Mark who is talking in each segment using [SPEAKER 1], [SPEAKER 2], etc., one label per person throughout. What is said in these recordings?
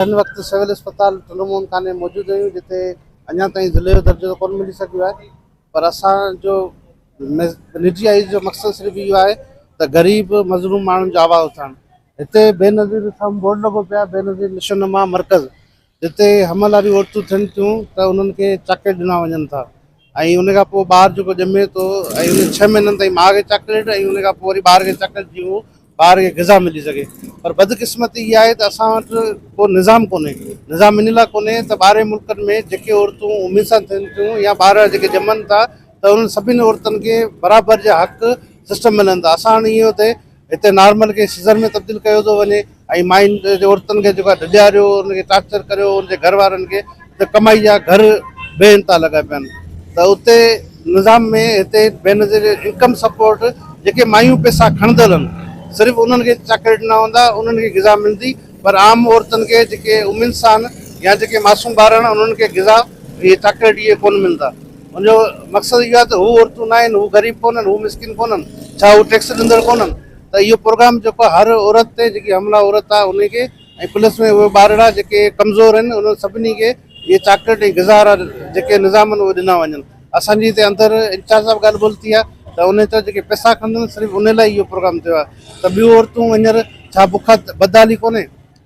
[SPEAKER 1] हिन वक़्तु सिविल अस्पताल टुलुमोन थाने मौजूदु आहियूं, जिते अञा ताईं ज़िले जो दर्जो कोन मिली सघियो आहे। पर असांजो निजी आई जो मक़सदु सिर्फ़ु इहो आहे त ग़रीब मज़लूम माण्हुनि जो आवाज़ उथाइणु। हिते बेनज़ीर साम्हूं बोर्ड लॻो पियो आहे, बेनज़ीर निशोनुमा मर्कज़, जिते हमलवारी औरतूं थियनि थियूं त उन्हनि खे चॉकलेट ॾिना वञनि था। ऐं उन खां पोइ ॿारु जेको ॼमे थो ऐं उन 6 महीननि ताईं माउ खे चॉकलेट ऐं उन खां पोइ वरी ॿार खे चॉकलेट ॾियूं, ॿार खे ग़िज़ा मिली सघे। पर बदकिस्मती इहा आहे त असां वटि को निज़ाम कोन्हे। निज़ाम इन लाइ कोन्हे त ॿाहिरि मुल्कनि में जेके औरतूं उमीद सां थियनि थियूं या ॿार जेके ॼमनि था त उन्हनि सभिनी औरतुनि खे बराबरि जा हक़ सिस्टम मिलनि था। असां हाणे इहो थिए हिते नॉर्मल खे सीज़र में तब्दील कयो थो वञे ऐं मायुनि जे औरतुनि खे जेको आहे ॾिॼारियो, उनखे टार्चर करियो, उनजे घर वारनि खे त कमाई जा घर ॿिए था लॻा पिया आहिनि। त उते निज़ाम में हिते बेनज़ीर इनकम सपोर्ट जेके मायूं पैसा खणंदड़ आहिनि, सिर्फ़ु उन्हनि खे चॉकलेट न हूंदा, उन्हनि खे ग़िज़ा मिलंदी। पर आम औरतुनि खे जेके उमीद सां या जेके मासूम ॿार आहिनि उन्हनि खे ग़िज़ा इहे चॉकलेट इहे कोन मिलंदा। उनजो मक़सदु इहो आहे त हू औरतूं न आहिनि, हू ग़रीब कोन्हनि, हू मिसकिन कोन्हनि, छा हू टैक्स ॾींदड़ कोन्हनि। त इहो प्रोग्राम जेको हर औरत ते जेकी हमला औरत आहे उनखे ऐं प्लस में उहे ॿारड़ा जेके कमज़ोर आहिनि उन्हनि सभिनी खे इहे चॉकलेट ऐं ग़िज़ा वारा जेके निज़ाम आहिनि उहे ॾिना वञनि। असांजी हिते अंदरि इंचार्ज साहिबु ॻाल्हि ॿोल्हि थी आहे त उन त जेके पैसा खणंदा आहिनि सिर्फ़ु उन लाइ इहो प्रोग्राम थियो आहे। त ॿियूं औरतूं हींअर छा बुख बदहाली कोन्हे?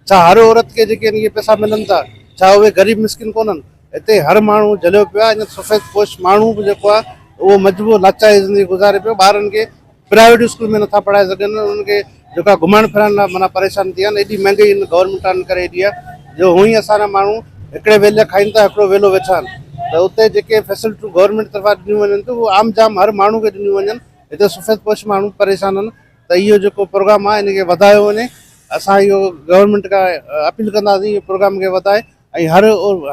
[SPEAKER 1] छा हर औरत खे जेके इहे पैसा मिलनि था, छा उहे ग़रीब मिसकिन कोन्हनि? हिते हर माण्हू झलियो पियो आहे। अञा सफ़ेद पोश माण्हू बि जेको आहे उहो मजबूर लाचारी ज़िंदगी गुज़ारे पियो। ॿारनि खे प्राइवेट स्कूल में नथा पढ़ाए सघनि, उन्हनि खे जेका घुमण फिरण लाइ माना परेशान थी विया आहिनि। एॾी महांगाई गवर्नमेंट करे एॾी आहे जो हूअं ई असांजा माण्हू हिकिड़े वेले खाइनि था, हिकिड़ो वेलो वेठा आहिनि। त उते जेके फैसिलिटियूं गवर्नमेंट तरफ़ां ॾिनियूं वञनि थियूं उहे आम जाम हर माण्हू खे ॾिनियूं वञनि। हिते सफ़ेद पोश माण्हू परेशान आहिनि। त इहो जेको प्रोग्राम आहे इनखे वधायो वञे। असां इहो गवर्नमेंट खां अपील कंदासीं इहो प्रोग्राम खे वधाए ऐं हर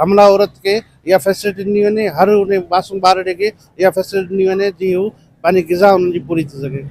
[SPEAKER 1] हमला औरत खे इहा फैसिलिटी ॾिनी वञे, हर उन मासूम ॿार खे इहा फैसिलिटी ॾिनी वञे जीअं हू पंहिंजी ग़िज़ा उन्हनि जी पूरी थी सघे।